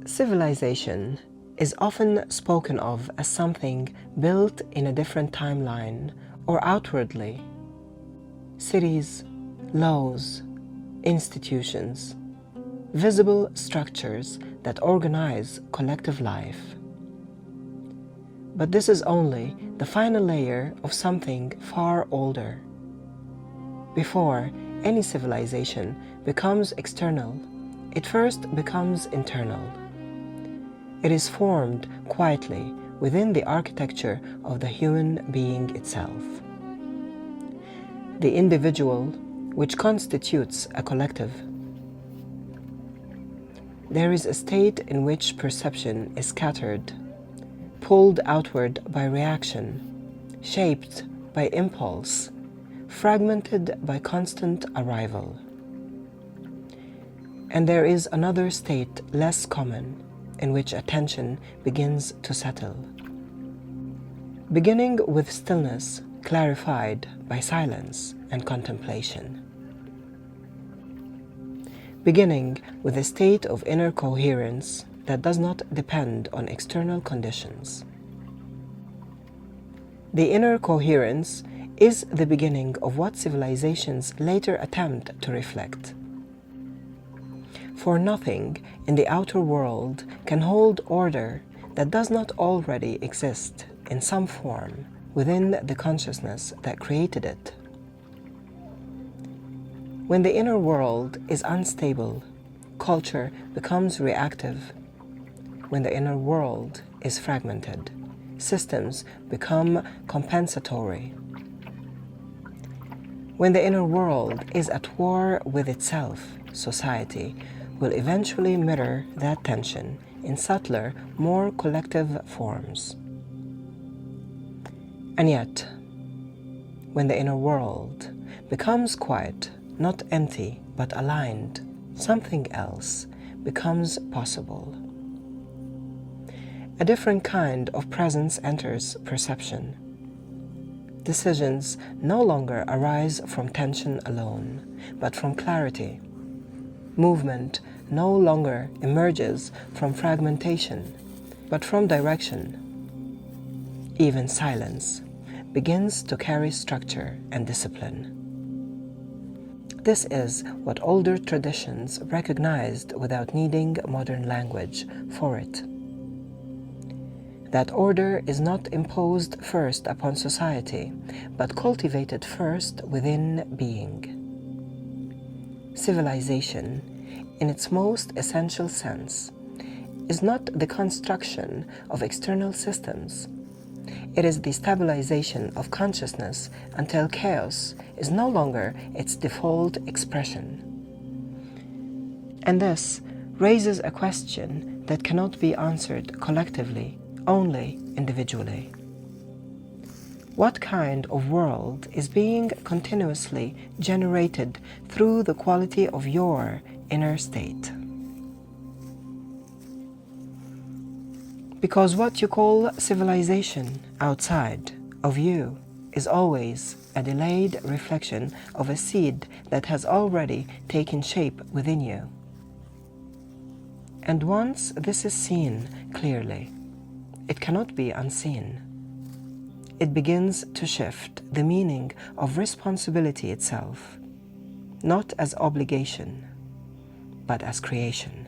Civilization is often spoken of as something built in a different timeline or outwardly. Cities, laws, institutions, visible structures that organize collective life. But this is only the final layer of something far older. Before any civilization becomes external, it first becomes internal. It is formed quietly within the architecture of the human being itself. The individual, which constitutes a collective. There is a state in which perception is scattered, pulled outward by reaction, shaped by impulse, fragmented by constant arrival. And there is another state less common, in which attention begins to settle. Beginning with stillness clarified by silence and contemplation. Beginning with a state of inner coherence that does not depend on external conditions. The inner coherence is the beginning of what civilizations later attempt to reflect. For nothing in the outer world can hold order that does not already exist in some form within the consciousness that created it. When the inner world is unstable, culture becomes reactive. When the inner world is fragmented, systems become compensatory. When the inner world is at war with itself, society will eventually mirror that tension in subtler, more collective forms. And yet, when the inner world becomes quiet, not empty, but aligned, something else becomes possible. A different kind of presence enters perception. Decisions no longer arise from tension alone, but from clarity. Movement no longer emerges from fragmentation, but from direction. Even silence begins to carry structure and discipline. This is what older traditions recognized without needing modern language for it. That order is not imposed first upon society, but cultivated first within being. Civilization, in its most essential sense, is not the construction of external systems. It is the stabilization of consciousness until chaos is no longer its default expression. And this raises a question that cannot be answered collectively, only individually. What kind of world is being continuously generated through the quality of your inner state? Because what you call civilization outside of you is always a delayed reflection of a seed that has already taken shape within you. And once this is seen clearly, it cannot be unseen. It begins to shift the meaning of responsibility itself, not as obligation, but as creation.